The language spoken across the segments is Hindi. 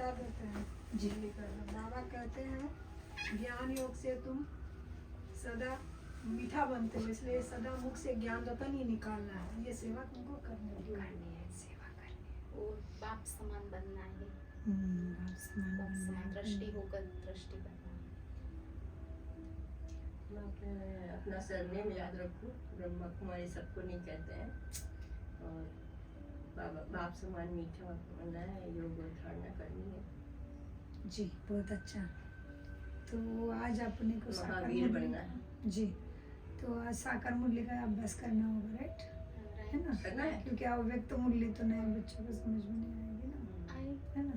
बता देते हैं जी। बाबा कहते हैं ज्ञान योग से तुम सदा मीठा बनते हो, इसलिए सदा मुख से ज्ञान रतन ही निकालना है। ये सेवा तुमको करनी है। सेवा करनी और बाप समान बनना है। है। बाप समान बाप बनना समान है। दृष्टि होकर दृष्टि बनना है। मैं अपना सरनेम याद रखूं, ब्रह्मा कुमारी सबको नहीं कहते हैं, और बाप समान मीठा बनना है, योग और धारणा करनी है। जी, बहुत अच्छा। तो आज अपने को साकार महावीर मुरली बनना है। जी, तो आज साकार मुरली का अभ्यास करना होगा, राइट? है ना? करना है। क्योंकि अव्यक्त मुरली तो नए बच्चों को समझ में नहीं आएगी ना, है ना?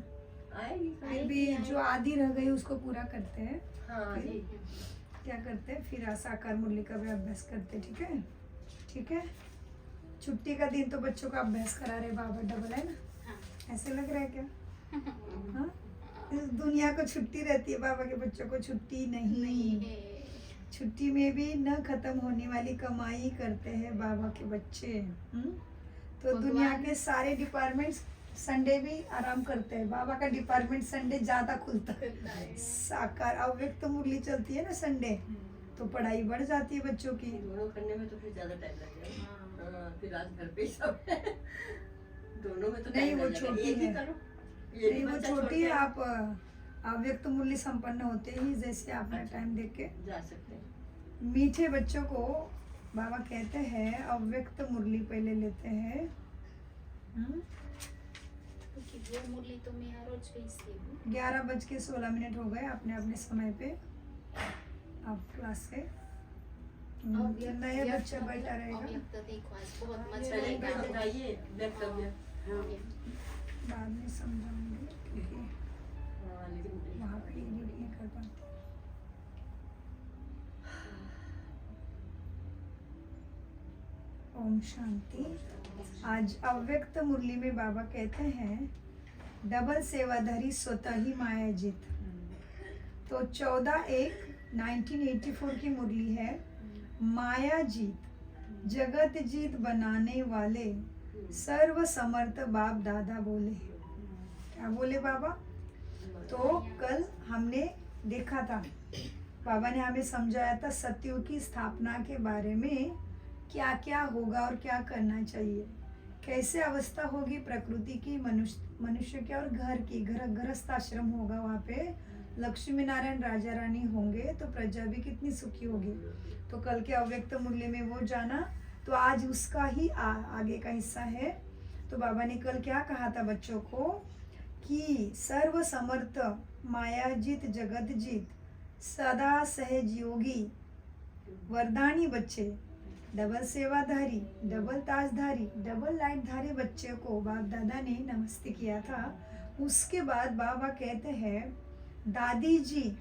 आएगी। फिर भी जो आधी रह गई उसको पूरा करते हैं। हाँ जी। क्या करते हैं, फिर साकार मुरली का भी अभ्यास करते हैं। ठीक है, ठीक है। छुट्टी का दिन तो बच्चों का अभ्यास करा रहे बाबा, डबल है ना? हाँ। ऐसे लग रहा है क्या? हाँ, इस दुनिया को छुट्टी रहती है, बाबा के बच्चों को छुट्टी नहीं। छुट्टी में भी न खत्म होने वाली कमाई करते हैं बाबा के बच्चे। तो दुनिया के सारे डिपार्टमेंट्स संडे भी आराम करते हैं, बाबा का डिपार्टमेंट संडे ज्यादा खुलता है। साकार अव्यक्त मुरली चलती है ना संडे, तो पढ़ाई बढ़ जाती है बच्चों की। दोनों करने में तो फिर ज्यादा टाइम लगेगा। हाँ। हाँ, फिर आज घर पे ही सब है। दोनों में तो नहीं, time वो लगेगा। छोटी एक ही है। करो। ये भी नहीं, वो बच्चा छोटी है। छोटा आप अव्यक्त मूल्य संपन्न होते ही जैसे आपने अच्छा। टाइम देख के जा सकते हैं। मीठे बच्चों को बाबा कहते हैं अव्यक्त मुरली पहले लेते हैं। क्योंकि वो मुरली तो मैं हर रोज भेजती हूँ। 11:16 हो गए अपने अपने समय पे आप क्लास से। नया बच्चा बैठा रहेगा, अव्यक्त देखो आज बहुत मजा पहले आएगा। कैसे बताइए वक्तव्य। बाद में समझाऊंगी क्योंकि हाँ, लेकिन वहाँ पे एडिट नहीं कर पाते। ओम शांति। आज अव्यक्त मुरली में बाबा कहते हैं डबल सेवाधारी स्वतः ही माया जीत। तो 14/1/1984 की मुरली है, माया जीत जगत जीत बनाने वाले सर्व समर्थ बाप दादा बोले। क्या बोले बाबा? तो कल हमने देखा था, बाबा ने हमें समझाया था सतयुग की स्थापना के बारे में, क्या क्या होगा और क्या करना चाहिए, कैसे अवस्था होगी प्रकृति की, मनुष्य की और घर की। गृहस्थ आश्रम होगा वहाँ पे, लक्ष्मी नारायण राजा रानी होंगे, तो प्रजा भी कितनी सुखी होगी। तो कल के अव्यक्त मूल्य में वो जाना, तो आज उसका ही आगे का हिस्सा है। तो बाबा ने कल क्या कहा था बच्चों को कि सर्व समर्थ मायाजीत जगत जीत सदा सहज योगी वरदानी बच्चे, डबल सेवाधारी, डबल ताजधारी, डबल लाइटधारी बच्चे को बाप दादा ने नमस्ते किया था। उसके बाद बाबा कहते हैं दादी जी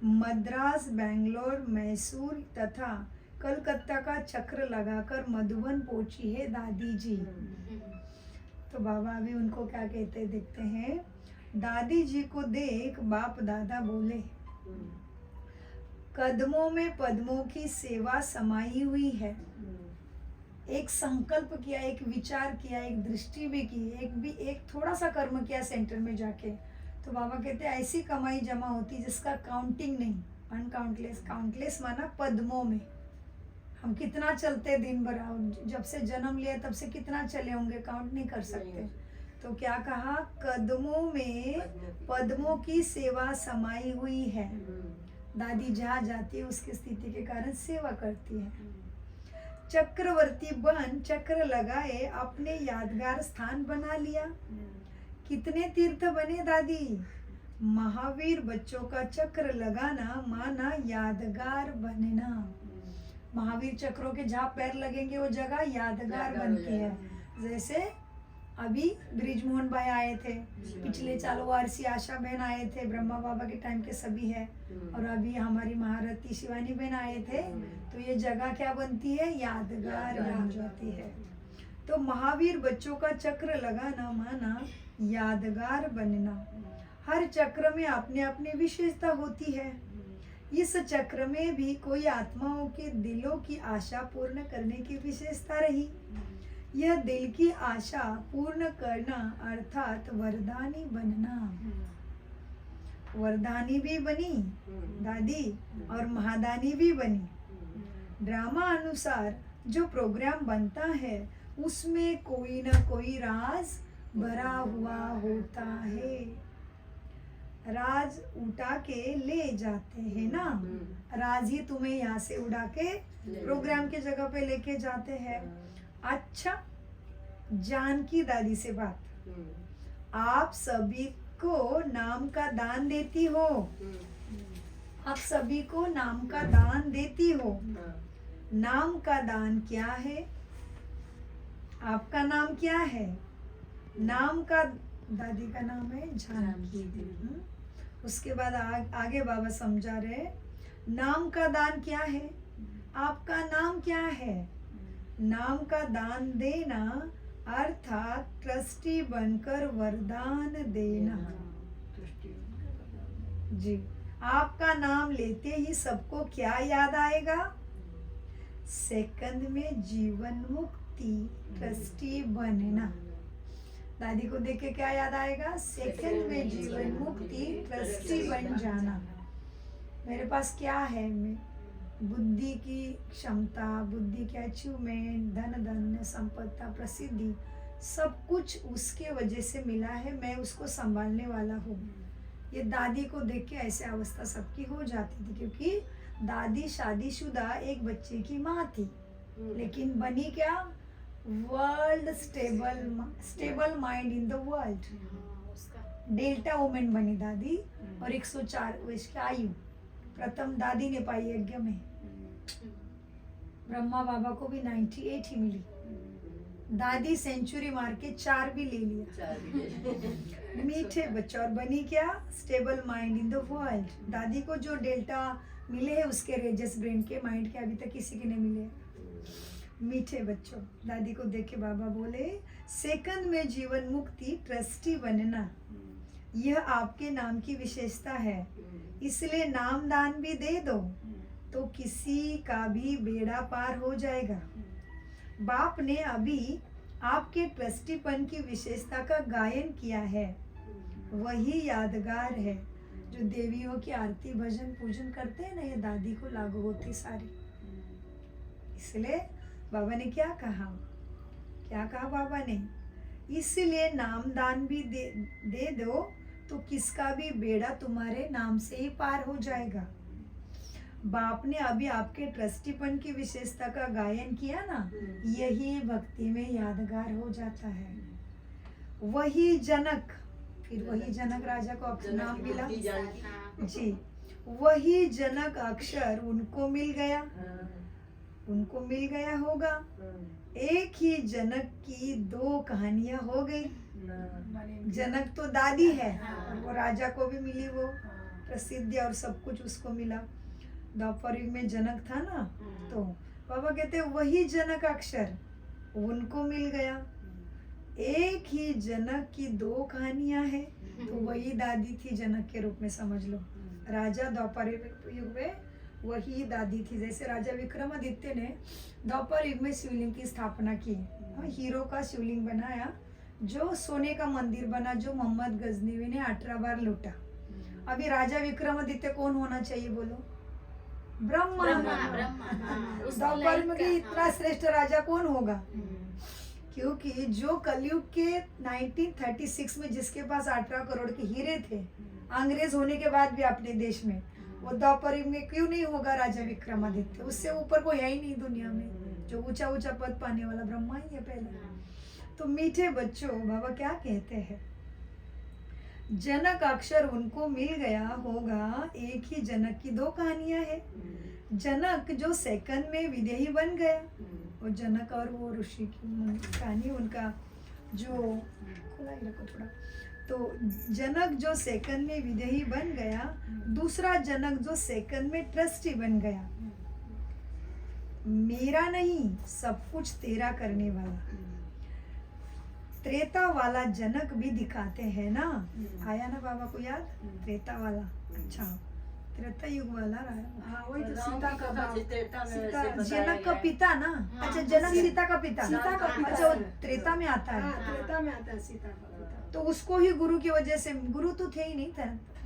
मद्रास, बेंगलोर, मैसूर तथा कलकत्ता का चक्र लगाकर मधुबन पहुंची है दादी जी। तो बाबा अभी उनको क्या कहते देखते हैं। दादी जी को देख बाप दादा बोले कदमों में पद्मों की सेवा समाई हुई है। एक संकल्प किया, एक विचार किया, एक दृष्टि भी की, एक थोड़ा सा कर्म किया सेंटर में जाके। तो बाबा कहते हैं ऐसी कमाई जमा होती जिसका काउंटिंग नहीं, अनकाउंटलेस। काउंटलेस माना पद्मों में। हम कितना चलते दिन भर, जब से जन्म लिया तब से कितना चले होंगे, काउंट नहीं कर सकते। तो क्या कहा, कदमों में पद्मों की सेवा समाई हुई है। दादी जहाँ जाती है उसकी स्थिति के कारण सेवा करती है। चक्रवर्ती बन चक्र लगाए अपने यादगार स्थान बना लिया। कितने तीर्थ बने दादी। महावीर बच्चों का चक्र लगाना माना यादगार बनना। महावीर चक्रों के जहाँ पैर लगेंगे वो जगह यादगार बनती है। जैसे अभी ब्रिजमोहन भाई आए थे, पिछले चालू वारसी आशा बहन आए थे, ब्रह्मा बाबा के टाइम के सभी है, और अभी हमारी महारथी शिवानी बहन आए थे। तो ये जगह क्या बनती है, यादगार बन जाती है। तो महावीर बच्चों का चक्र लगाना माना यादगार बनना। हर चक्र में अपने अपनी विशेषता होती है। इस चक्र में भी कोई आत्माओं के दिलों की आशा पूर्ण करने की विशेषता रही। यह दिल की आशा पूर्ण करना अर्थात वरदानी बनना। वरदानी भी बनी दादी और महादानी भी बनी। ड्रामा अनुसार जो प्रोग्राम बनता है उसमें कोई ना कोई राज भरा हुआ होता है। राज उठा के ले जाते हैं ना, राज ही तुम्हें यहाँ से उड़ा के प्रोग्राम की जगह पे लेके जाते हैं। अच्छा, जानकी दादी से बात, आप सभी को नाम का दान देती हो, आप सभी को नाम का दान देती हो। नाम का दान क्या है? आपका नाम क्या है? नाम का, दादी का नाम है जानकी। उसके बाद आगे बाबा समझा रहे, नाम का दान क्या है? आपका नाम क्या है? नाम का दान देना अर्थात ट्रस्टी बनकर वरदान देना। जी, आपका नाम लेते ही सबको क्या याद आएगा? सेकंड में जीवन मुक्ति, ट्रस्टी बनना। दादी को देख के क्या याद आएगा? सेकंड में जीवन मुक्ति, ट्रस्टी बन जाना। मेरे पास क्या है? मैं बुद्धि की क्षमता, बुद्धि के अचीवमेंट, धन धन्य संपत्ति, प्रसिद्धि, सब कुछ उसके वजह से मिला है। मैं उसको संभालने वाला हूँ। ये दादी को देख के ऐसे अवस्था सबकी हो जाती थी, क्योंकि दादी शादीशुदा एक बच्चे की माँ थी, लेकिन बनी क्या? World stable mind in the world. Delta women बनी दादी, और 104 वर्ष की आयु प्रथम दादी ने पाई यज्ञ में। ब्रह्मा बाबा को भी 98 ही मिली। दादी सेंचुरी मार के 4 भी ले लिया। मीठे बच्चे, और बनी क्या? Stable mind in the world. दादी को जो डेल्टा मिले हैं उसके रेजस ब्रेन के माइंड के अभी तक किसी के नहीं मिले। मीठे बच्चों, दादी को देख के बाबा बोले, सेकंड में जीवन मुक्ति, ट्रस्टी बनना, यह आपके नाम की विशेषता है। इसलिए नाम दान भी दे दो तो किसी का भी बेड़ा पार हो जाएगा। बाप ने अभी आपके ट्रस्टीपन की विशेषता का गायन किया है, वही यादगार है। जो देवियों की आरती भजन पूजन करते हैं ना, ये दादी को लागू होती सारी। इसलिए बाबा ने क्या कहा? क्या कहा बाबा ने? इसलिए नाम दान भी दे दो तो किसका भी बेड़ा तुम्हारे नाम से ही पार हो जाएगा। बाप ने अभी आपके ट्रस्टीपन की विशेषता का गायन किया ना, यही भक्ति में यादगार हो जाता है। वही जनक, फिर वही जनक राजा को अपना नाम मिला जी, वही जनक अक्षर उनको मिल गया, उनको मिल गया होगा। एक ही जनक की 2 कहानियां हो गई। जनक तो दादी है, और वो राजा को भी मिली वो प्रसिद्धि और सब कुछ उसको मिला। द्वापर युग में जनक था ना, तो बाबा कहते वही जनक अक्षर उनको मिल गया। एक ही जनक की 2 कहानियां हैं, तो वही दादी थी जनक के रूप में समझ लो। राजा द्वापर युग में वही दादी थी। जैसे राजा विक्रमादित्य ने द्वापर युग में शिवलिंग की स्थापना की, हीरो का शिवलिंग बनाया, जो सोने का मंदिर बना, जो मोहम्मद गजनवी ने 18 बार लूटा। अभी राजा विक्रमादित्य कौन होना चाहिए बोलो? ब्रह्मा। द्वापर युग में इतना श्रेष्ठ राजा कौन होगा? क्योंकि जो कलयुग के 1936 में जिसके पास 18 करोड़ के हीरे थे, अंग्रेज होने के बाद भी अपने देश में, वो द्वापर युग में क्यों नहीं होगा राजा विक्रमादित्य? उससे ऊपर कोई है ही नहीं दुनिया में। जो ऊंचा ऊंचा पद पाने वाला ब्रह्मा ही है पहले। तो मीठे बच्चों, बाबा क्या कहते हैं? जनक अक्षर उनको मिल गया होगा। एक ही जनक की 2 कहानियां हैं। जनक जो सेकंड में विदेही बन गया, और जनक और वो ऋषि की कहानी, उनका जो खुला ही रखो थोड़ा, तो जनक जो सेकंड में विदेही बन गया, दूसरा जनक जो सेकंड में ट्रस्टी बन गया। मेरा नहीं, सब कुछ तेरा करने वाला। त्रेता वाला जनक भी दिखाते हैं ना, आया ना बाबा को याद? त्रेता वाला, अच्छा, त्रेता युग वाला रहा है। हाँ वही तो राम सीता की का कथा बाप। चित्रेता में सीता- वैसे बताया जनक का गया है। पिता ना। हाँ, अच्छा, जनक सीता- सीता का पिता। सीता का पिता अच्छा, वो है। त्रेता में आता है। हाँ त्रेता में आता है सीता का पिता। तो उसको ही गुरु की वजह से, गुरु तो थे ही नहीं था,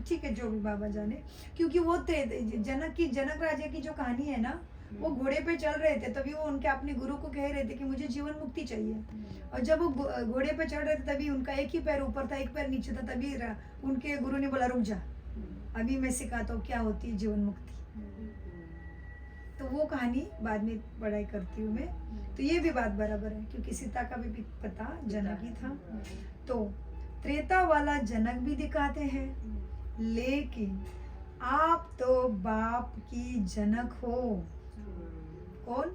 ठीक है जो भी बाबा जाने, क्योंकि वो जनक राजा की जो कहानी है ना, वो घोड़े पे चल रहे थे, तभी वो उनके अपने गुरु को कह रहे थे कि मुझे जीवन मुक्ति चाहिए। और जब वो घोड़े पे चढ़ रहे थे तभी उनका एक ही पैर ऊपर था, एक पैर नीचे था, तभी उनके गुरु ने बोला रुक जा, अभी मैं सिखाता हूँ क्या होती है जीवन मुक्ति। तो वो कहानी बाद में पढ़ाई करती हूँ मैं। तो ये भी बात बराबर है, क्योंकि सीता का भी पिता जनक ही था। तो त्रेता वाला जनक भी दिखाते हैं, लेकिन आप तो बाप की जनक हो। कौन?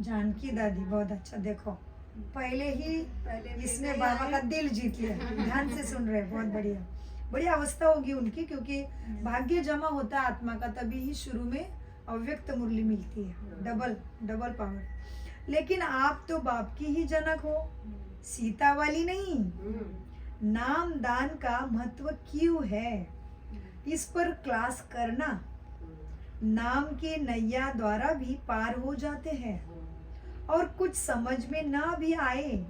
जानकी दादी। बहुत अच्छा, देखो पहले ही इसने बाबा का दिल जीत लिया। ध्यान से सुन रहे हैं, बहुत बढ़िया बढ़िया अवस्था होगी उनकी, क्योंकि भाग्य जमा होता है आत्मा का, तभी ही शुरू में अव्यक्त मुरली मिलती है, डबल पावर। लेकिन आप तो बाप की ही जनक हो, सीता वाली नहीं। नाम दान का महत्व क्यों है, इस पर क्लास करना। नाम के नैया द्वारा भी पार हो जाते हैं, और कुछ समझ में ना भी आए,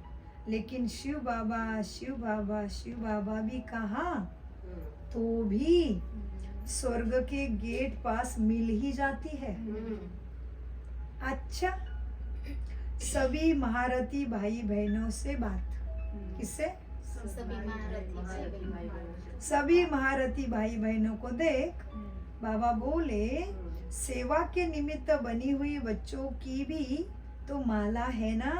लेकिन शिव बाबा शिव बाबा शिव बाबा भी कहा तो भी स्वर्ग के गेट पास मिल ही जाती है। अच्छा, सभी महारथी भाई बहनों से बात। किससे? सभी महारथी भाई बहन। सभी महारथी भाई बहनों को देख बाबा बोले, सेवा के निमित्त बनी हुई बच्चों की भी तो माला है ना।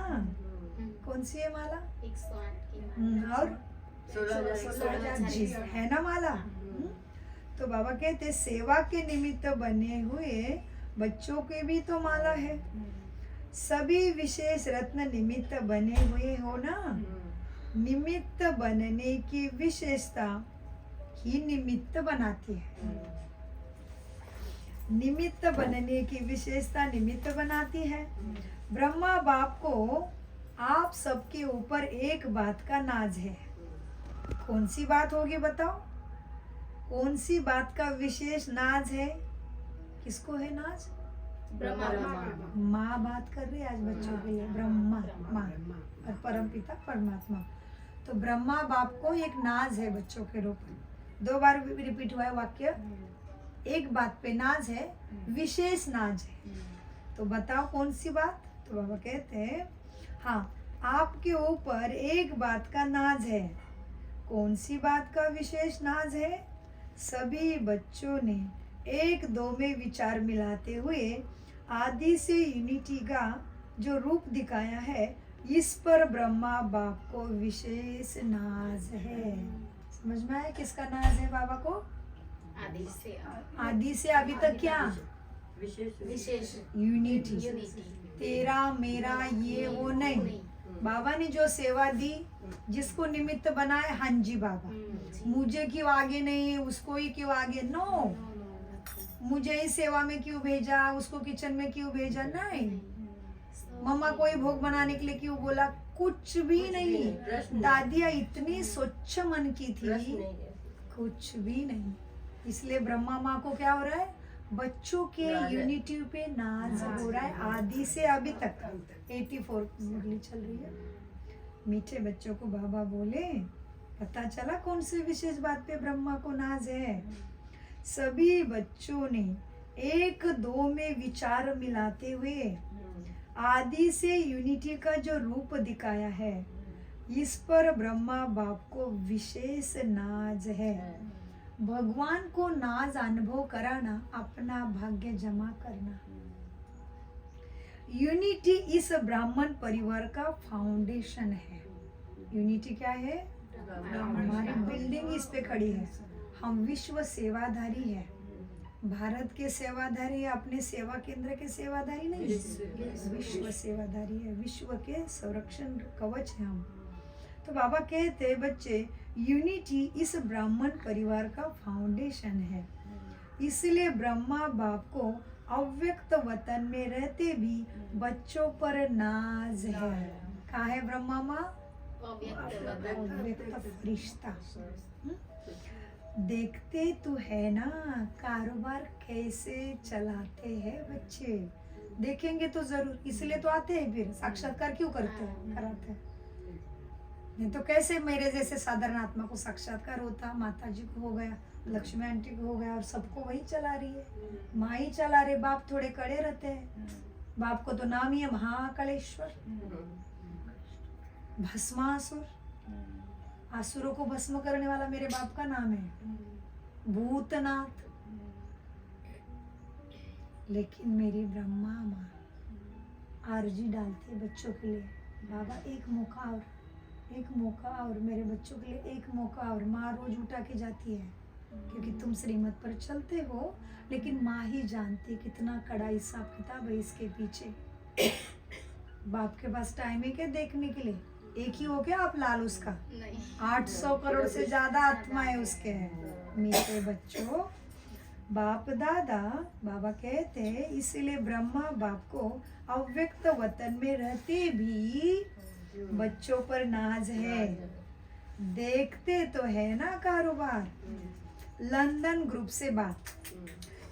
कौन सी है माला? 108 की और 16,000 जी है ना माला। तो बाबा कहते सेवा के निमित्त बने हुए बच्चों के भी तो माला है। सभी विशेष रत्न निमित्त बने हुए हो ना। निमित्त बनने की विशेषता ही निमित्त बनाती है। निमित्त बनने की विशेषता निमित्त बनाती है। ब्रह्मा बाप को आप सबके ऊपर एक बात का नाज है। कौन सी बात होगी बताओ? कौन सी बात का विशेष नाज है? किसको है नाज? ब्रह्मा माँ बात कर रही है आज बच्चों के लिए। ब्रह्मा माँ और परम पिता परमात्मा। तो ब्रह्मा बाप को एक नाज है बच्चों के रूप में। 2 बार रिपीट हुआ है वाक्य। एक बात पे नाज है, विशेष नाज है। तो बताओ कौन सी बात? तो बाबा कहते हैं हाँ, आपके ऊपर एक बात का नाज है। कौन सी बात का विशेष नाज है? सभी बच्चों ने 1-2 में विचार मिलाते हुए आदि से यूनिटी का जो रूप दिखाया है, इस पर ब्रह्मा बाप को विशेष नाज है। समझ में आया किसका नाज है बाबा को? आदि से अभी तक क्या? विशेष यूनिटी। यूनिटी। तेरा मेरा ये वो नहीं। बाबा ने जो सेवा दी, जिसको निमित्त बनाए, हाँ जी बाबा, मुझे क्यों आगे नहीं, उसको ही क्यों आगे? नो, मुझे इस सेवा में क्यों भेजा, उसको किचन में क्यों भेजा? नहीं। मम्मा को ही भोग बनाने के लिए क्यों बोला? कुछ भी नहीं। दादिया इतनी स्वच्छ मन की थी, कुछ भी नहीं। इसलिए ब्रह्मा माँ को क्या हो रहा है? बच्चों के यूनिटी पे नाज हो रहा है आदि से अभी तक। 84 मुरली चल रही है। मीठे बच्चों को बाबा बोले, पता चला कौन सी विशेष बात पे ब्रह्मा को नाज है। सभी बच्चों ने 1-2 में विचार मिलाते हुए आदि से यूनिटी का जो रूप दिखाया है, इस पर ब्रह्मा बाप को विशेष नाज है। भगवान को नाज अनुभव कराना, अपना भाग्य जमा करना। यूनिटी इस ब्राह्मण परिवार का फाउंडेशन है। यूनिटी क्या है? हमारी बिल्डिंग इस पे खड़ी है। हम विश्व सेवाधारी है। भारत के सेवाधारी है, अपने सेवा केंद्र के सेवाधारी नहीं, विश्व सेवाधारी है। विश्व के संरक्षण कवच है हम। तो बाबा कहते हैं बच्चे, यूनिटी इस ब्राह्मण परिवार का फाउंडेशन है। इसलिए ब्रह्मा बाप को अव्यक्त वतन में रहते भी बच्चों पर नाज है। कहा है ब्रह्मा माँ? अव्यक्त फरिश्ता। देखते तो है ना कारोबार कैसे चलाते हैं बच्चे, देखेंगे तो जरूर, इसलिए तो आते हैं, फिर साक्षात्कार क्यों करते हैं, कराते हैं। नहीं तो कैसे मेरे जैसे साधारण आत्मा को साक्षात्कार होता, माता जी को हो गया, लक्ष्मी आंटी को हो गया, और सबको वही चला रही है, माँ ही चला रहे, बाप थोड़े कड़े रहते हैं। बाप को तो नाम ही है महाकालेश्वर, भस्मासुर, आसुरों को भस्म करने वाला मेरे बाप का नाम है, भूतनाथ। लेकिन मेरी ब्रह्मा माँ आरजी डालती है बच्चों के लिए, बाबा एक मौका और, एक मौका और, मेरे बच्चों के लिए एक मौका और। माँ रोज उठा के जाती है, क्योंकि तुम श्रीमत पर चलते हो, लेकिन माँ ही जानती कितना कड़ा हिसाब किताब है इसके पीछे। बाप के पास टाइम है क्या देखने के लिए? एक ही हो क्या आप लाल उसका? नहीं, 800 करोड़ से ज्यादा आत्माएं उसके हैं। मेरे बच्चों, बाप दादा बाबा कहते हैं, इसीलिए ब्रह्मा बाप को अव्यक्त वतन में रहते भी बच्चों पर नाज है। देखते तो है ना कारोबार। लंदन ग्रुप से बात,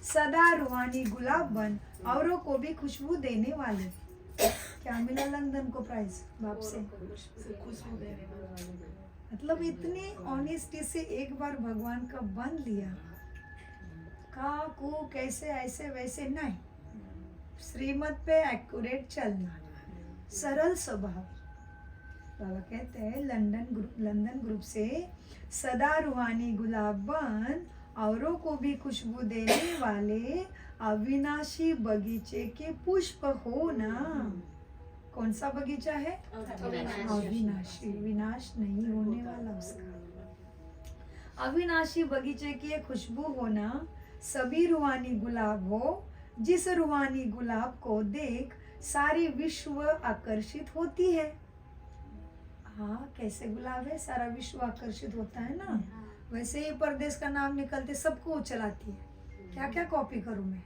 सदा रूहानी गुलाब बन औरों को भी खुशबू देने वाले। क्या मिला लंदन को प्राइज बाप से? खुशबू देने वाला। मतलब इतनी ऑनेस्टी से एक बार भगवान का बन लिया, का को कैसे ऐसे वैसे नहीं, श्रीमत पे एक्यूरेट चलना, सरल स्वभाव। बाबा कहते हैं लंदन ग्रुप से सदा रूहानी गुलाब बन औरों को भी खुशबू देने वाले अविनाशी बगीचे के पुष्प हो ना। कौन सा बगीचा है? अविनाशी, विनाश नहीं होने वाला उसका। अविनाशी बगीचे की खुशबू होना, सभी रूहानी गुलाब हो, जिस रूहानी गुलाब को देख सारी विश्व आकर्षित होती है। हाँ, कैसे गुलाब है, सारा विश्व आकर्षित होता है ना, वैसे ही परदेश का नाम निकलते सबको वो चलाती है। क्या क्या कॉपी करूं मैं?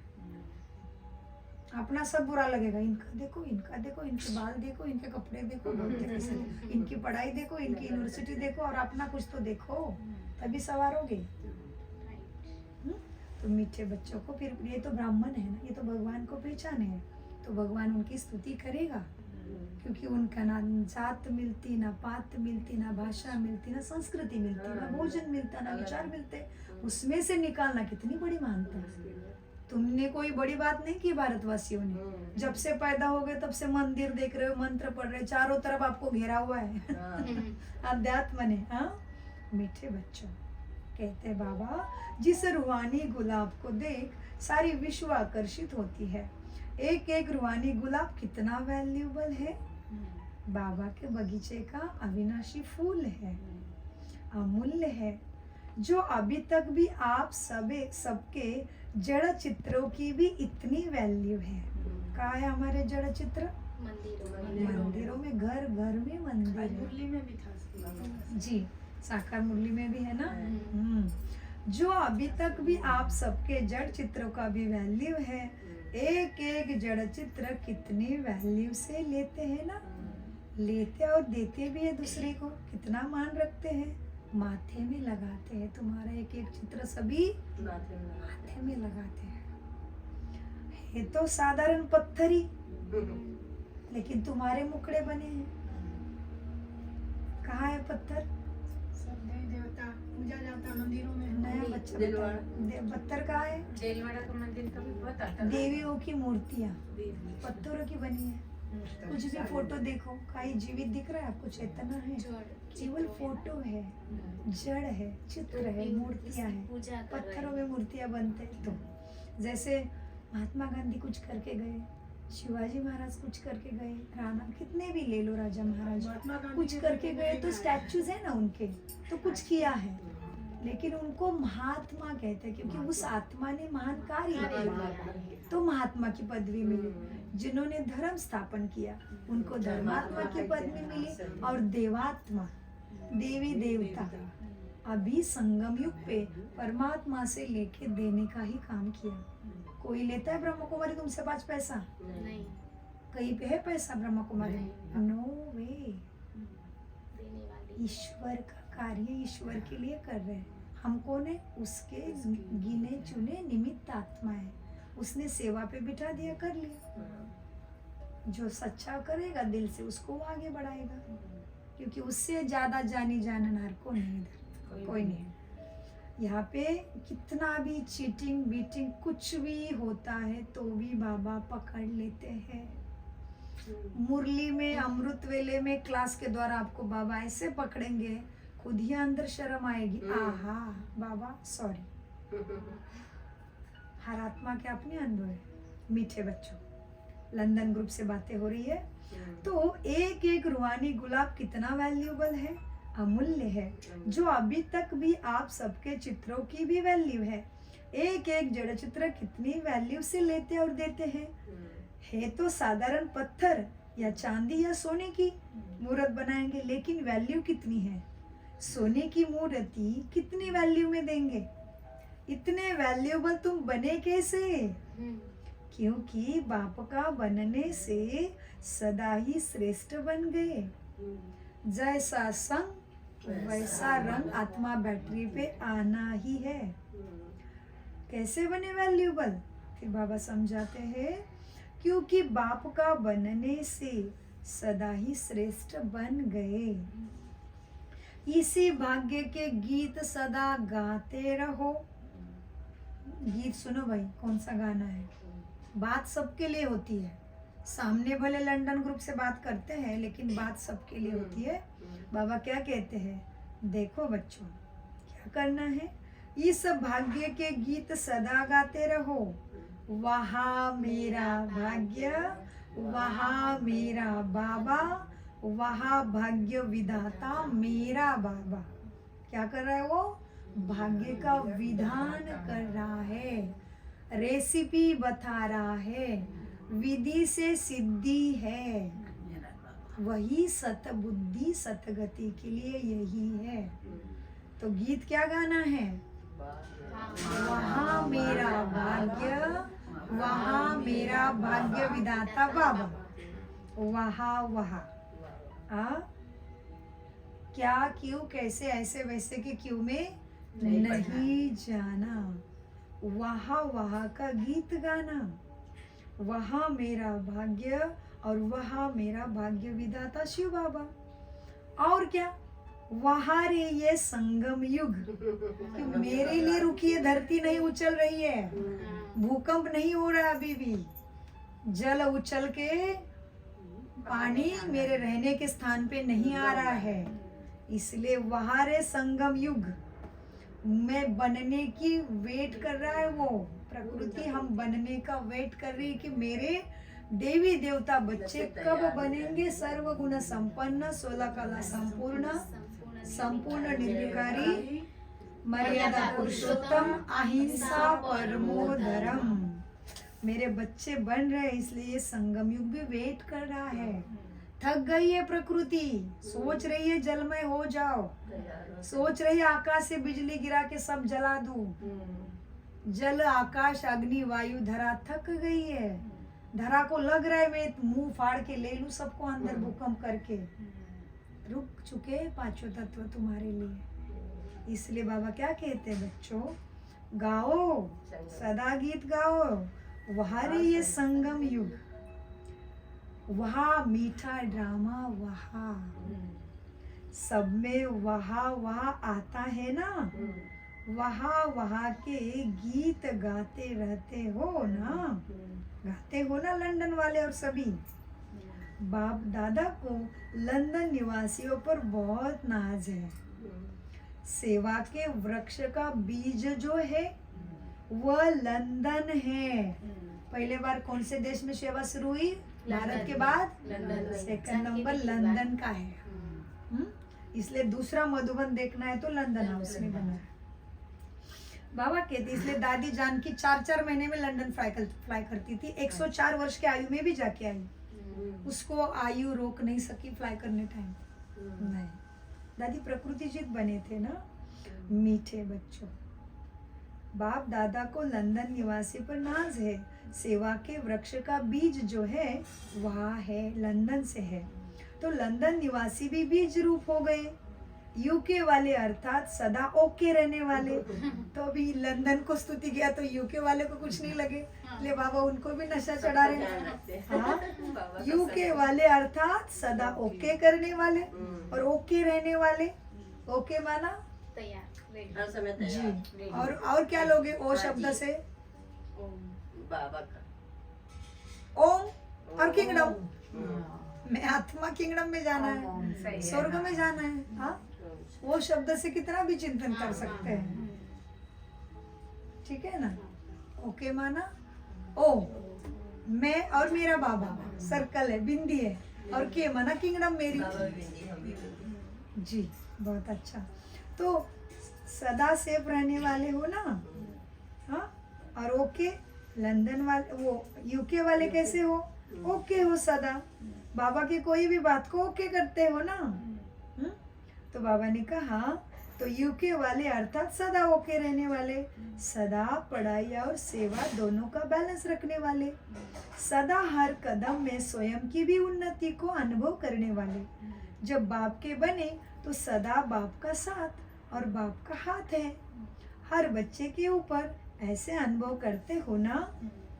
अपना सब बुरा लगेगा, इनका देखो, इनका देखो, इनके बाल देखो, इनके कपड़े देखो, बोलते कैसे, इनकी पढ़ाई देखो, इनकी यूनिवर्सिटी देखो, और अपना कुछ तो देखो, तभी सवारोगे। तो मीठे बच्चों को फिर, ये तो ब्राह्मण है ना, ये तो भगवान को पहचाने है, तो भगवान उनकी स्तुति करेगा, क्योंकि उनका ना जात मिलती, ना पात मिलती, ना भाषा मिलती, ना संस्कृति मिलती, ना भोजन मिलता, ना विचार मिलते, उसमें से निकालना कितनी बड़ी महानता है। तुमने कोई बड़ी बात नहीं की भारतवासियों ने, जब से पैदा हो गए तब से मंदिर देख रहे हो, मंत्र पढ़ रहे हो, चारों तरफ आपको घेरा हुआ है अध्यात्म ने। हाँ मीठे बच्चों, कहते हैं बाबा, जिस रूहानी गुलाब को देख सारी विश्व आकर्षित होती है। एक एक रूहानी गुलाब कितना वैल्यूबल है, बाबा के बगीचे का अविनाशी फूल है, अमूल्य है, जो अभी तक भी आप सबके जड़ चित्रों की भी इतनी वैल्यू है। कहाँ है हमारे जड़ चित्र? मंदिरों में, घर घर में मंदिर है। मुरली में भी था जी, साकार मुरली में भी है ना। जो अभी तक भी आप सबके जड़ चित्रों का भी वैल्यू है। एक एक जड़ चित्र कितनी वैल्यू से लेते हैं ना, लेते और देते भी है दूसरे को, कितना मान रखते हैं, माथे में लगाते हैं। तुम्हारा एक एक चित्र सभी माथे में लगाते हैं। ये तो साधारण पत्थर ही, लेकिन तुम्हारे मुखड़े बने हैं। कहाँ है पत्थर? सब देवी देवता पूजा जाता मंदिरों में। नया बच्चा पत्थर कहाँ है? देलवाड़ा का मंदिर का भी बहुत आता है। देवियों की मूर्तियाँ पत्थरों की बनी है। कुछ भी फोटो देखो, कहीं जीवित दिख रहा है आपको? चेतना है, केवल फोटो है, जड़ है, चित्र है, मूर्तियाँ है। पत्थरों में मूर्तियाँ बनते हैं। तो जैसे महात्मा गांधी कुछ करके गए, शिवाजी महाराज कुछ करके गए, राणा, कितने भी ले लो, राजा महाराज कुछ करके गए, तो स्टैचूज है ना उनके, तो कुछ किया है, लेकिन उनको महात्मा कहते हैं, क्योंकि उस आत्मा ने महान कार्य किया, तो महात्मा की पदवी मिली। जिन्होंने धर्म स्थापन किया उनको धर्मात्मा की पदवी मिली, और देवात्मा, देवी देवता, अभी संगम युग पे परमात्मा से लेके देने का ही काम किया। कोई लेता है ब्रह्म कुमारी तुमसे 5 पैसा? नहीं, कहीं पे है पैसा ब्रह्म कुमारी? नो वे। देने वाली। ईश्वर का कार्य ईश्वर के लिए कर रहे हैं। हम कौन है? उसके गिने चुने निमित्त आत्मा है। उसने सेवा पे बिठा दिया, कर लिया। जो सच्चा करेगा दिल से उसको वो आगे बढ़ाएगा, क्योंकि उससे ज्यादा जानी जाननार कौन है इधर? कोई नहीं है। यहाँ पे कितना भी चीटिंग बीटिंग कुछ भी होता है तो भी बाबा पकड़ लेते हैं। मुरली में, अमृत वेले में, क्लास के द्वारा आपको बाबा ऐसे पकड़ेंगे, खुद ही अंदर शर्म आएगी। आहा बाबा सॉरी। हर आत्मा के अपने अनुभव है। मीठे बच्चों, लंदन ग्रुप से बातें हो रही है। तो एक एक रूहानी गुलाब कितना वैल्यूएबल है, अमूल्य है, जो अभी तक भी आप सबके चित्रों की भी वैल्यू है। एक एक जड़ चित्र कितनी वैल्यू से लेते और देते हैं। है तो साधारण पत्थर या चांदी या सोने की मूर्त बनाएंगे, लेकिन वैल्यू कितनी है। सोने की मूर्ति कितनी वैल्यू में देंगे। इतने वैल्यूएबल तुम बने कैसे? क्योंकि बाप का बनने से सदा ही श्रेष्ठ बन गए। जैसा संग वैसा रंग आत्मा बैटरी पे आना ही है। कैसे बने वैल्यूएबल? फिर बाबा समझाते हैं, क्योंकि बाप का बनने से सदा ही श्रेष्ठ बन गए। इसी भाग्य के गीत सदा गाते रहो। गीत सुनो भाई, कौन सा गाना है? बात सबके लिए होती है। सामने भले लंदन ग्रुप से बात करते हैं, लेकिन बात सबके लिए होती है। बाबा क्या कहते हैं? देखो बच्चों, क्या करना है? इस भाग्य के गीत सदा गाते रहो। वहाँ मेरा भाग्य, वहाँ मेरा बाबा, वहाँ भाग्य विधाता मेरा बाबा। क्या कर रहा है वो? भाग्य का विधान कर रहा है, रेसिपी बता रहा है, विधि से सिद्धि है। वही सतबुद्धि सतगति के लिए यही है। तो गीत क्या गाना है? वहाँ मेरा भाग्य, वहाँ मेरा भाग्य विधाता बाबा। वहाँ वहाँ क्या, क्यों, कैसे, ऐसे वैसे के क्यों में नहीं जाना। वहाँ वहाँ का गीत गाना। वहाँ मेरा भाग्य और वहाँ मेरा भाग्य विधाता शिव बाबा। और क्या? वहाँ रे ये संगम युग, कि मेरे लिए रुकी धरती नहीं उछल रही है, भूकंप नहीं हो रहा अभी भी, जल उछल के पानी मेरे रहने के स्थान पे नहीं आ रहा है। इसलिए वहाँ रे संगम युग में बनने की वेट कर रहा है वो प्रकृति। हम बनने का वेट कर रही है कि मेरे देवी देवता बच्चे कब बनेंगे सर्वगुण संपन्न, 16 कला संपूर्ण, संपूर्ण निर्विकारी, मर्यादा पुरुषोत्तम, अहिंसा परमो धर्म। मेरे बच्चे बन रहे, इसलिए ये संगम युग भी वेट कर रहा है। थक गई है प्रकृति, सोच रही है जलमय हो जाओ, सोच रही है आकाश से बिजली गिरा के सब जला दूं। जल, आकाश, अग्नि, वायु, धरा थक गई है। धरा को लग रहा है मैं मुंह फाड़ के ले लूं सबको अंदर भूकंप करके। रुक चुके पांचों तत्व तुम्हारे लिए। इसलिए बाबा क्या कहते हैं बच्चों? गाओ, सदा गीत गाओ। वहाँ रे ये संगम युग, वहाँ मीठा ड्रामा, वहाँ सब में वहाँ वहाँ आता है ना। वहाँ वहाँ के गीत गाते रहते हो ना, गाते हो ना लंदन वाले और सभी। बाप दादा को लंदन निवासियों पर बहुत नाज है। सेवा के वृक्ष का बीज जो है वह लंदन है। पहले बार कौन से देश में सेवा शुरू हुई? भारत के बाद सेकंड नंबर लंदन का है। इसलिए दूसरा मधुबन देखना है तो लंदन हाउस में बना है। बाबा कहते इसलिए दादी जान की 4-4 महीने में लंदन फ्लाई करती थी। 104 वर्ष की आयु में भी जाके आई। उसको आयु रोक नहीं सकी फ्लाई करने टाइम। नहीं, दादी प्रकृति जीत बने थे ना। मीठे बच्चों, बाप दादा को लंदन निवासी पर नाज है। सेवा के वृक्ष का बीज जो है वह है लंदन से है। तो लंदन निवासी भी बीज रूप हो गए। यूके वाले अर्थात सदा ओके रहने वाले। तो अभी लंदन को स्तुति किया तो यूके वाले को कुछ नहीं लगे, ले बाबा उनको भी नशा चढ़ा रहे ध्यान हैं। रखते हैं। हाँ, बाबा का यूके सब- वाले अर्थात सदा ओके करने वाले और ओके रहने वाले। ओके माना तैयार रेडी हर समय जी। तैयार। और क्या लोगे ओ हाँ शब्द जी। से? बाबा का ओम और किंगडम। हम्म। मैं आत्मा किंगडम में जाना है, स्वर्ग में जाना है। हाँ, वो शब्द से कितना भी चिंतन कर सकते हैं, ठीक है ना। ओके माना ओ, मैं और मेरा बाबा सर्कल है, बिंदी है, और के माना किंगडम मेरी। बाबा भी बिंदी, हम भी बिंदी। जी, बहुत अच्छा। तो सदा सेफ रहने वाले हो ना। हाँ, और ओके लंदन वाले, वो यूके वाले कैसे हो? ओके हो सदा, बाबा की कोई भी बात को ओके करते हो ना। तो बाबा ने कहा तो यूके वाले अर्थात सदा ओके रहने वाले, सदा पढ़ाई और सेवा दोनों का बैलेंस रखने वाले, सदा हर कदम में स्वयं की भी उन्नति को अनुभव करने वाले। जब बाप के बने तो सदा बाप का साथ और बाप का हाथ है। हर बच्चे के ऊपर ऐसे अनुभव करते हो ना,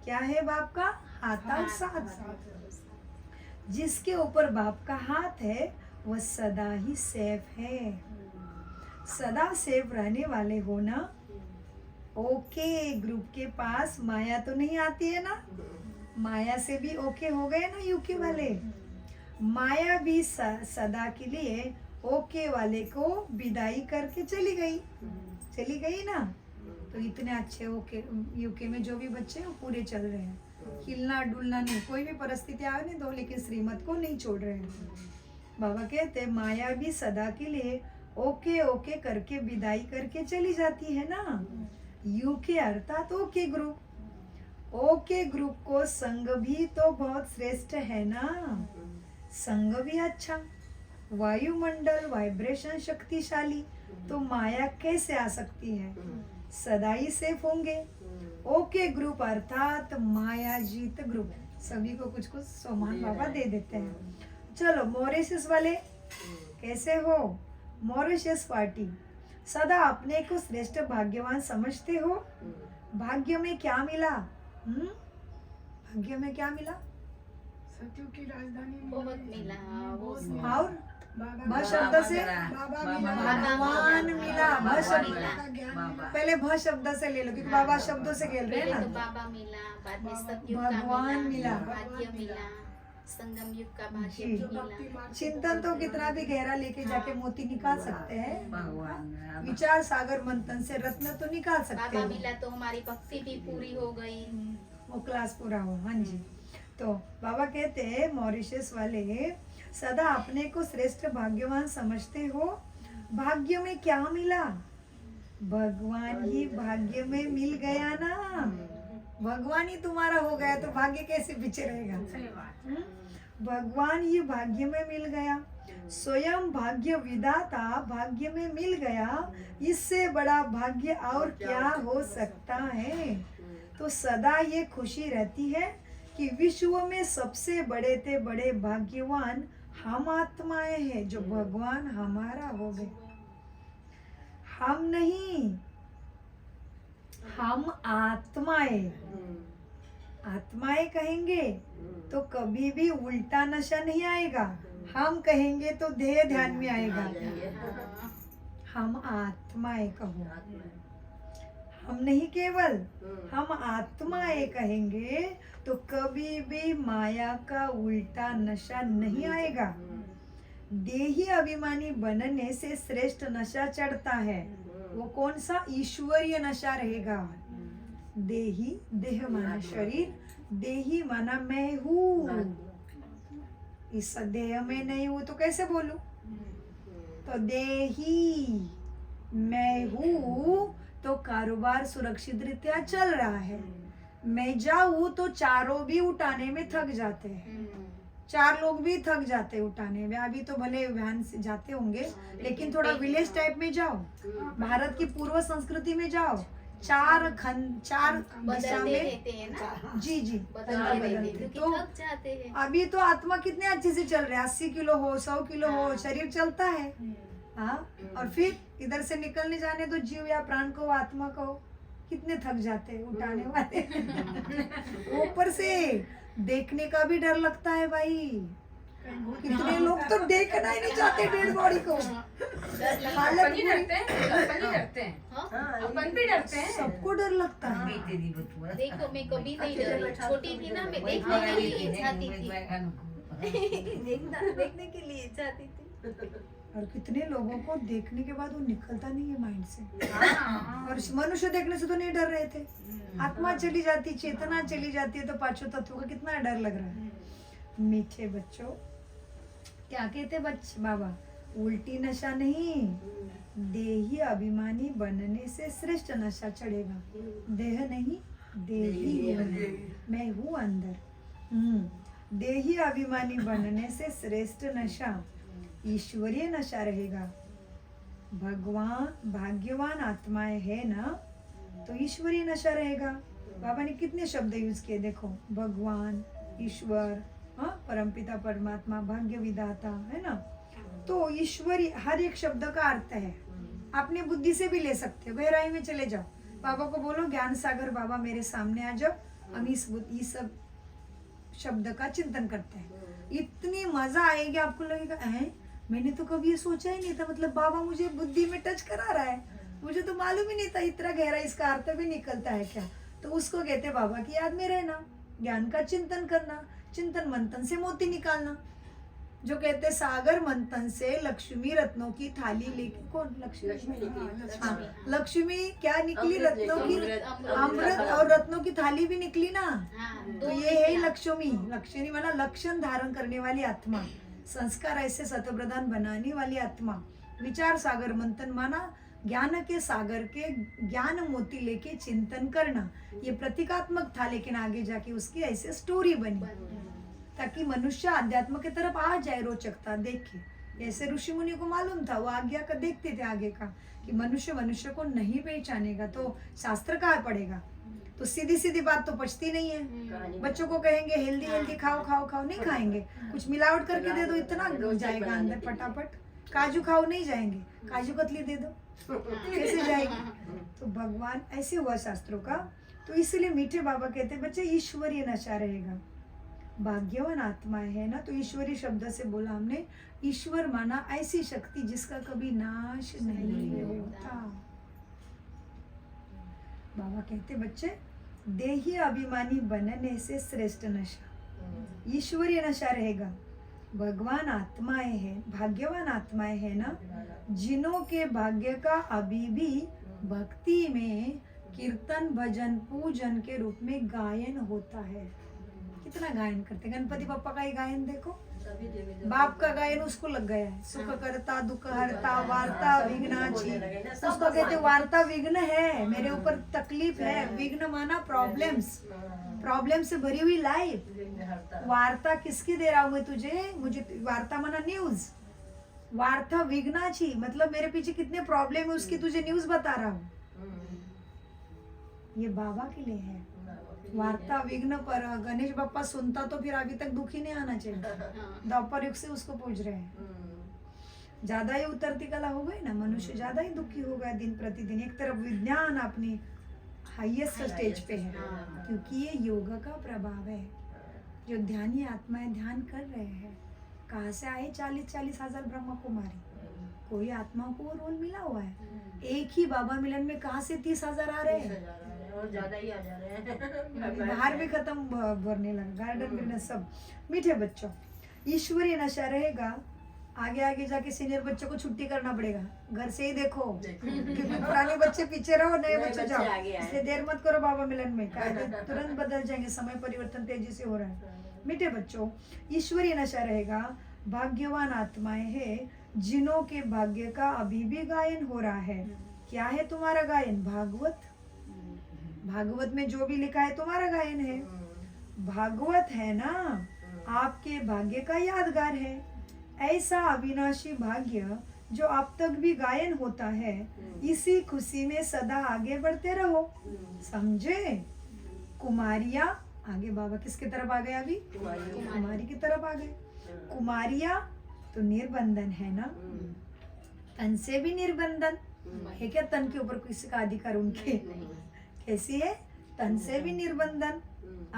क्या है बाप का हाथ और साथ। जिसके ऊपर बाप का हाथ है वह सदा ही सेफ है। सदा सेफ रहने वाले हो ना। ओके ग्रुप के पास माया तो नहीं आती है ना, माया से भी ओके हो गए ना यूके वाले। माया भी सदा के लिए ओके वाले को विदाई करके चली गई ना। तो इतने अच्छे ओके यूके में जो भी बच्चे हैं वो पूरे चल रहे हैं, हिलना डुलना नहीं, कोई भी परिस्थिति आने दो लेकिन श्रीमत को नहीं छोड़ रहे हैं। बाबा कहते माया भी सदा के लिए ओके ओके करके विदाई करके चली जाती है ना। यूके अर्थात ओके ग्रुप। ओके ग्रुप को संग भी तो बहुत श्रेष्ठ है ना, संग भी अच्छा, वायुमंडल वाइब्रेशन शक्तिशाली, तो माया कैसे आ सकती है, सदा ही सेफ होंगे। ओके ग्रुप अर्थात माया जीत ग्रुप, सभी को कुछ कुछ सामान बाबा दे देते हैं। चलो मॉरिशस वाले कैसे हो? मॉरिशस पार्टी सदा अपने को श्रेष्ठ भाग्यवान समझते हो। भाग्य में क्या मिला? भाग्य में क्या मिला? सत्यु की राजधानी में बहुत मिला, बहुत मिला। और बाबा भ शब्द से बाबा मिला, भगवान मिला। भ शब्द का ज्ञान मिला। पहले भ शब्द से ले लो क्योंकि बाबा शब्दों से खेल रहे पहले हैं तो ना। बाबा मिला, बाद में बाबा- सतयुग का भगवान मिला। भाग्य मिला, संगम युग का भाग्य जी। जो मिला। भक्ति मार्ग से चिंतन तो कितना भी गहरा लेके जाके मोती निकाल सकते हैं, विचार सागर मंथन से रत्न तो निकाल सकते बाबा हैं। मिला तो हमारी भक्ति भी पूरी हो गई। वो क्लास पूरा हो। हाँ जी। तो बाबा कहते हैं मॉरिशस वाले सदा अपने को श्रेष्ठ भाग्यवान समझते हो। भाग्य में क्या मिला? भगवान ही भाग्य में मिल गया ना। भगवान ही तुम्हारा हो गया तो भाग्य कैसे पीछे रहेगा? सही बात। भगवान ही भाग्य में मिल गया, स्वयं भाग्य विधाता भाग्य में मिल गया, इससे बड़ा भाग्य और क्या हो सकता है? तो सदा ये खुशी रहती है कि विश्व में सबसे बड़े से बड़े भाग्यवान हम आत्माएं हैं जो भगवान हमारा हो गए। हम नहीं, हम आत्माएं। आत्माएं कहेंगे तो कभी भी उल्टा नशा नहीं आएगा, हम कहेंगे तो देह ध्यान में आएगा। हम आत्माएं कहो, हम नहीं केवल, हम आत्माएं कहेंगे तो कभी भी माया का उल्टा नशा नहीं आएगा। देही अभिमानी बनने से श्रेष्ठ नशा चढ़ता है, वो कौन सा? ईश्वरीय नशा रहेगा। देही, देह माना शरीर, देही माना मैं हूँ, इस देह में नहीं हूँ तो कैसे बोलूं? तो देही मैं हूँ तो कारोबार सुरक्षित रीत्या चल रहा है। मैं जाऊँ तो चारों भी उठाने में थक जाते हैं, चार लोग भी थक जाते हैं उठाने में। अभी तो भले वैन से जाते होंगे लेकिन थोड़ा विलेज टाइप में जाओ, भारत की पूर्व संस्कृति में जाओ, चार दिशा बदलते में। रहते हैं ना, जी जी, बदलते रहते हैं बदलते। क्योंकि तो थक जाते हैं। अभी तो आत्मा कितने अच्छे से चल रहे हैं, 80 किलो हो 100 किलो हो, शरीर चलता है। हाँ, और फिर इधर से निकलने जाने तो जीव या प्राण को आत्मा को कितने थक जाते हैं उठाने वाले। ऊपर से देखने का भी डर लगता है भाई। कितने लोग तो देखना ही नहीं चाहते डेड बॉडी को। हालत अपन ही डरते हैं, अपन ही डरते हैं, हाँ? अपन भी डरते हैं। सबको डर लगता है। देखो मैं कभी नहीं डरी, छोटी थी ना, मैं देखने के लिए जाती थी। देखने के लिए जाती थी। और कितने लोगों को देखने के बाद वो निकलता नहीं है माइंड से। हाँ। और मनुष्य देखने से तो नहीं डर रहे थे, आत्मा चली जाती, चेतना चली जाती है तो पांचों तत्वों का कितना डर लग रहा है। मीठे बच्चों, क्या कहते बच्चे बाबा, उल्टी नशा नहीं, देही अभिमानी बनने से श्रेष्ठ नशा चढ़ेगा। देह नहीं, देही हूँ मैं, हूँ अंदर। देही अभिमानी बनने से श्रेष्ठ नशा ईश्वरीय नशा रहेगा। भगवान भाग्यवान आत्माएं है ना, तो ईश्वरीय नशा रहेगा। बाबा ने कितने शब्द यूज किए देखो, भगवान, ईश्वर, हाँ, परमपिता परमात्मा, भाग्य विधाता, है ना। तो ईश्वरी हर एक शब्द का अर्थ है। अपने बुद्धि से भी ले सकते हो, गहराई में चले जाओ, बाबा को बोलो ज्ञान सागर बाबा मेरे सामने आ जाओ, हम इस सब शब्द का चिंतन करते हैं। इतनी मजा आएगी, आपको लगेगा हैं मैंने तो कभी ये सोचा ही नहीं था, मतलब बाबा मुझे बुद्धि में टच करा रहा है, मुझे तो मालूम ही नहीं था इतना गहरा इसका अर्थ भी निकलता है क्या। तो उसको कहते बाबा की याद में रहना, ज्ञान का चिंतन करना, चिंतन मंथन से मोती निकालना। जो कहते सागर मंथन से लक्ष्मी रत्नों की थाली लेके, कौन लक्ष्मी, हाँ, लक्ष्मी क्या निकली, रत्नों की अमृत, और रत्नों की थाली भी निकली ना। तो ये है लक्ष्मी। लक्ष्मी वाला लक्षण धारण करने वाली आत्मा, संस्कार ऐसे शतप्रधान बनाने वाली आत्मा। विचार सागर मंथन माना ज्ञान के सागर के ज्ञान मोती लेके चिंतन करना। ये प्रतीकात्मक था, लेकिन आगे जाके उसकी ऐसे स्टोरी बनी ताकि मनुष्य अध्यात्म की तरफ आ जाए, रोचकता देखे। ऐसे ऋषि मुनि को मालूम था, वो आज्ञा का देखते थे आगे का, कि मनुष्य को नहीं पहचानेगा तो शास्त्र कहाँ पढ़ेगा। तो सीधी सीधी बात तो पचती नहीं है। बच्चों को कहेंगे हेल्दी हेल्दी खाओ खाओ खाओ, नहीं खाएंगे। कुछ मिलावट करके दे दो, इतना जाएगा अंदर फटाफट। काजू खाओ, नहीं जाएंगे। काजू कतली दे दो, कैसे जाएगी। तो भगवान ऐसे हुआ शास्त्रों का। तो इसलिए मीठे बाबा कहते बच्चे ईश्वरीय नशा रहेगा। भाग्यवान आत्माएं है ना, तो ईश्वरी शब्द से बोला हमने। ईश्वर माना ऐसी शक्ति जिसका कभी नाश नहीं होता। बाबा कहते बच्चे देही अभिमानी बनने से श्रेष्ठ नशा ईश्वरीय नशा रहेगा। भगवान आत्माएं हैं, भाग्यवान आत्माएं है ना, जिनों के भाग्य का अभी भी भक्ति में कीर्तन भजन पूजन के रूप में गायन होता है। कितना गायन करते, गणपति बप्पा का ही गायन देखो, बाप का गायन उसको लग गया है। सुख करता दुख हरता वार्ता विघ्नाची, उसको कहते वार्ता विघ्न है, मेरे ऊपर तकलीफ है। विघ्न माना प्रॉब्लम्स, प्रॉब्लम से भरी हुई लाइफ। वार्ता किसकी दे रहा हूँ मैं तुझे, मुझे वार्ता माना न्यूज। वार्ता विघ्नाची मतलब मेरे पीछे कितने प्रॉब्लम है उसकी तुझे न्यूज बता रहा हूँ। ये बाबा के लिए है। वार्ता विघ्न पर गणेश बाप्पा सुनता तो फिर अभी तक दुखी नहीं आना चाहिए। द्वापर युग से उसको पूज रहे हैं। ज्यादा ही उतरती कला हो गई ना, मनुष्य ज्यादा ही दुखी हो गया दिन प्रतिदिन। एक तरफ विज्ञान अपनी हाईएस्ट स्टेज पे है, क्योंकि ये योग का प्रभाव है। जो ध्यानी आत्माएं ध्यान कर रहे हैं, कहाँ से आए 40-40 हजार ब्रह्म कुमारी, कोई आत्मा को रोल मिला हुआ है। एक ही बाबा मिलन में कहाँ से 30,000 आ रहे हैं, और ज्यादा ही आ जा रहे हैं। बाहर भी खत्म भरने लगा, गार्डन में सब। मीठे बच्चों, ईश्वरीय नशा रहेगा। आगे आगे जाके सीनियर बच्चों को छुट्टी करना पड़ेगा, घर से ही देखो, क्योंकि पुराने बच्चे पीछे रहो, नए बच्चे जाओ। इसलिए देर मत करो बाबा मिलन में, कायदे तुरंत बदल जाएंगे, समय परिवर्तन तेजी से हो रहा है। मीठे बच्चों, ईश्वरीय नशा रहेगा। भाग्यवान आत्माएं है जिनों के भाग्य का अभी भी गायन हो रहा है। क्या है तुम्हारा गायन? भागवत। भागवत में जो भी लिखा है तुम्हारा गायन है। भागवत है ना, आपके भाग्य का यादगार है। ऐसा अविनाशी भाग्य जो अब तक भी गायन होता है, इसी खुशी में सदा आगे बढ़ते रहो। समझे? कुमारिया, आगे बाबा किसकी तरफ आ गए? अभी कुमारी की तरफ आ गए। कुमारिया तो निर्बंधन है ना, तन से भी निर्बंधन है क्या? तन के ऊपर किसी का अधिकार उनके कैसी है? तन से भी निर्बंधन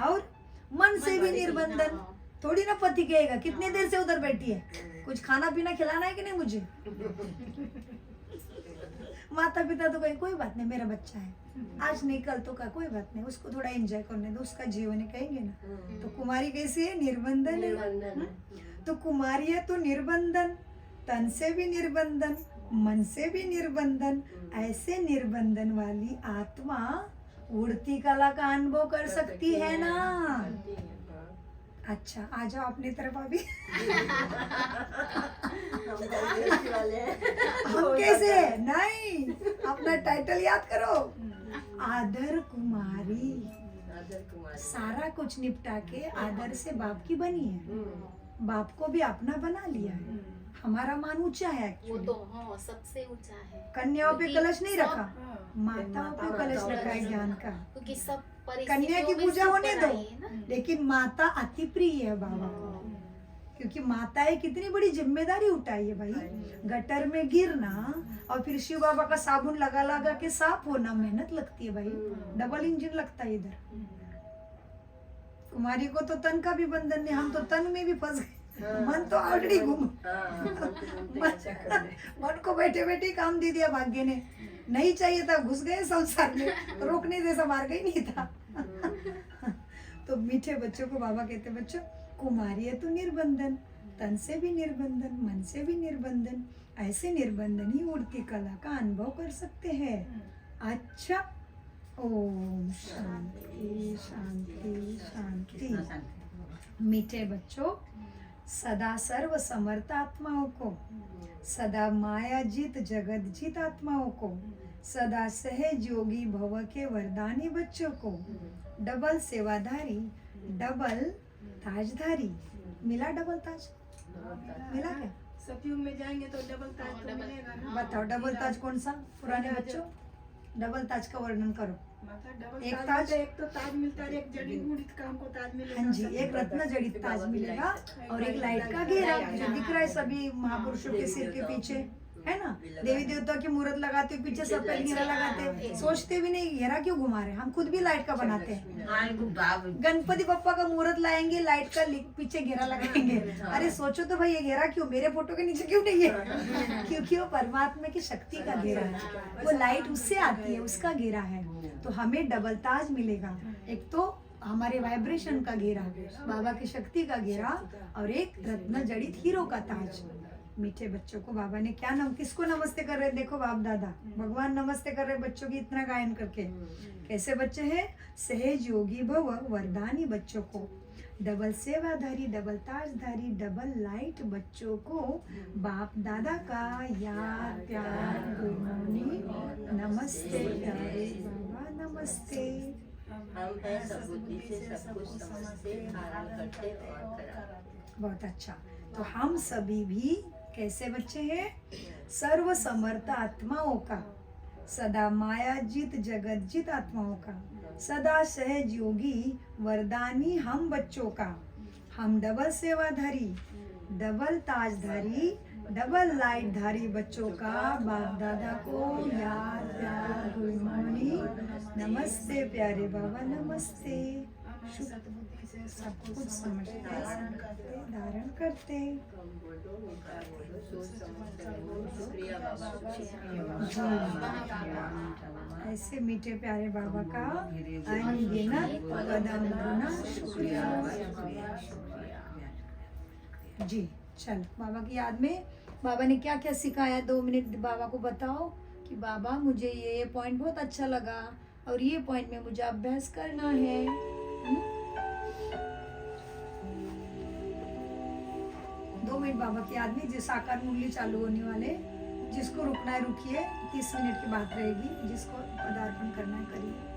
और मन से भी निर्बंधन। थोड़ी ना पति कहेगा कितनी देर से उधर बैठी है, कुछ खाना पीना खिलाना है कि नहीं मुझे? माता पिता तो कहे कोई बात नहीं, मेरा बच्चा है, आज नहीं कल तो का कोई बात नहीं, उसको थोड़ा एंजॉय करने दो, उसका जीवन है, कहेंगे ना। तो कुमारी कैसी है? निर्बंधन है। तो कुमारी है तो निर्बंधन, तन से भी निर्बंधन, मन से भी निर्बंधन। ऐसे निर्बंधन वाली आत्मा उड़ती कला का अनुभव कर सकती है ना। अच्छा, आ जाओ अपनी तरफ अभी। हम कैसे? नहीं, अपना टाइटल याद करो, आदर कुमारी। सारा कुछ निपटा के आदर से बाप की बनी है, बाप को भी अपना बना लिया है। हमारा मान ऊंचा है वो एक्चुअली। तो हाँ सबसे ऊंचा है, कन्याओं पे क्योंकि कलश नहीं सब- रखा, माताओं पे कलश रखा है ज्ञान का। क्योंकि सब कन्या की परिस्थितियों में पूजा सब होने दो, बनाई है ना। लेकिन माता अति प्रिय है बाबा को, क्योंकि माताएं कितनी बड़ी जिम्मेदारी उठाई है भाई। गटर में गिरना और फिर शिव बाबा का साबुन लगा लगा के साफ होना, मेहनत लगती है भाई, डबल इंजन लगता है इधर। कुमारी को तो तन का भी बंधन नहीं, हम तो तन में भी फंस गए, मन तो ऑलरेडी घूम, मन को बैठे बैठे काम दे दिया भाग्य ने, नहीं चाहिए था घुस गए संसार में, रोकने जैसा मार्ग ही नहीं था। तो मीठे बच्चों को बाबा कहते, बच्चों कुमारी है तो निर्बंधन, तन से भी निर्बंधन, मन से भी निर्बंधन। ऐसे निर्बंधन ही उड़ती कला का अनुभव कर सकते हैं। अच्छा, ओम शांति शांति शांति। मीठे बच्चों, सदा सर्व समर्थ आत्माओं को, सदा माया जीत जगत जीत आत्माओं को, सदा सहज योगी भव के वरदानी बच्चों को, डबल सेवाधारी, डबल ताजधारी। मिला डबल ताज? मिला क्या? सतयुग में जाएंगे तो डबल ताज तो डबल- मिलेगा ना। बताओ डबल ताज कौन सा? पुराने बच्चों डबल ताज का वर्णन करो। माता डबल एक ताज ताज- मिलता है, एक तो ताज मिलता है, एक जड़ी बूटी का हमको ताज मिलेगा। हाँ जी, एक रत्न जड़ित ताज मिलेगा और एक लाइट का घेरा जो दिख रहा है सभी महापुरुषों के सिर के पीछे, है ना। देवी देवताओं की मूर्त लगाते हो, पीछे सफेद घेरा लगाते, सोचते भी नहीं घेरा क्यों घुमा रहे, हम खुद भी लाइट का बनाते हैं। गणपति बप्पा का मूर्त लाएंगे, लाइट का पीछे घेरा लगाएंगे। अरे सोचो तो भाई, ये घेरा क्यों मेरे फोटो के नीचे क्यों नहीं है? क्योंकि वो परमात्मा की शक्ति का घेरा है, वो लाइट उससे आती है, उसका घेरा है। तो हमें डबल ताज मिलेगा, एक तो हमारे वाइब्रेशन का घेरा, बाबा की शक्ति का घेरा, और एक रत्न जड़ित हीरो का ताज। मीठे बच्चों को बाबा ने क्या नाम, किसको नमस्ते कर रहे? देखो बाप दादा भगवान नमस्ते कर रहे बच्चों की, इतना गायन करके। कैसे बच्चे हैं? सहज योगी भव वरदानी बच्चों को, डबल सेवाधारी, डबल ताजधारी, डबल लाइट बच्चों को बाप दादा का याद प्यार गुड मॉर्निंग नमस्ते प्यारे बाबा नमस्ते। हम हैं सब बुद्धि से सब कुछ समझते, धारण करते और कराते। बहुत अच्छा। तो हम सभी भी कैसे बच्चे हैं? सर्व समर्थ आत्माओं का, सदा माया जीत जगत जीत आत्माओं का, सदा सहज योगी वरदानी हम बच्चों का। हम डबल सेवाधारी, डबल ताजधारी, डबल लाइट धारी बच्चों का बाप दादा को याद प्यार गुड मॉर्निंग नमस्ते प्यारे बाबा नमस्ते। सतबुद्धि से सब कुछ समझते धारण करते। कम बोलो, ऊंचा बोलो, सोच समझ कर बोलो, शुक्रिया बाबा, ऐसे मीठे प्यारे बाबा का अनगिनत कदम गुना शुक्रिया। जी चल, बाबा की याद में बाबा ने क्या क्या सिखाया, 2 मिनट बाबा को बताओ कि बाबा मुझे ये पॉइंट बहुत अच्छा लगा और ये पॉइंट में मुझे अभ्यास करना है। 2 मिनट बाबा की याद में। जो साकार मुरली चालू होने वाले, जिसको रुकना है रुकिए, 30 मिनट की बात रहेगी, जिसको पदार्पण करना है करिए।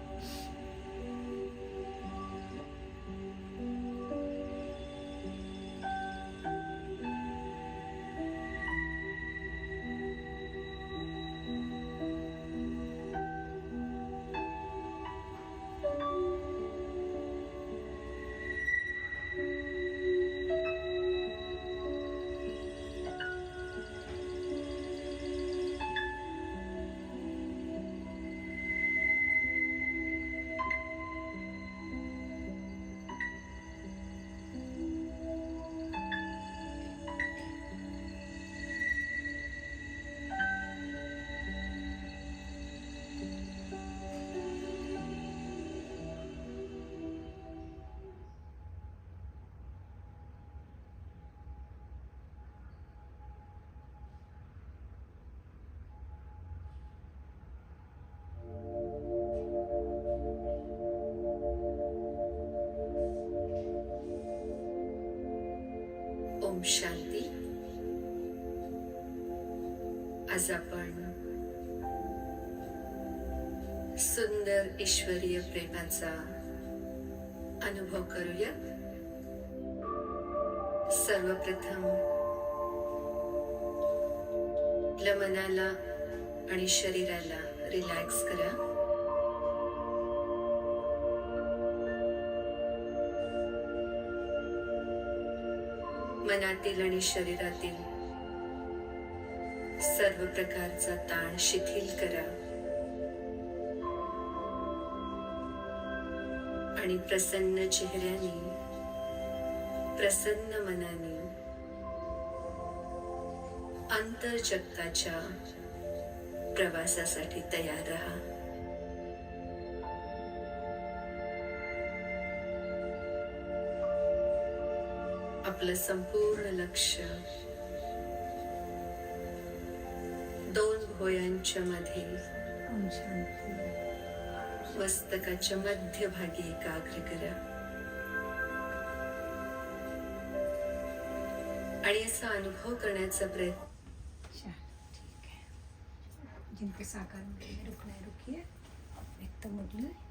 ओम शांती. आज आपण सुंदर ईश्वरीय प्रेमाचा अनुभव करूया. सर्वप्रथम आपल्या मनाला आणि शरीराला रिलॅक्स करा. मनातील आणि शरीरातील सर्व प्रकारचा ताण शिथिल करा आणि प्रसन्न चेहऱ्याने, प्रसन्न मनाने अंतर्जगताच्या प्रवासासाठी तयार रहा. आपलं संपूर्ण लक्ष दोन भुवयांच्या मध्ये ओम शांती. मस्तकाच्या मध्यभागी एकाग्र करा आणि असा अनुभव करण्याचा प्रयत्न. अच्छा, ठीक है. जिनको साकार में रुकना है रुकिए. व्यक्त मुरली.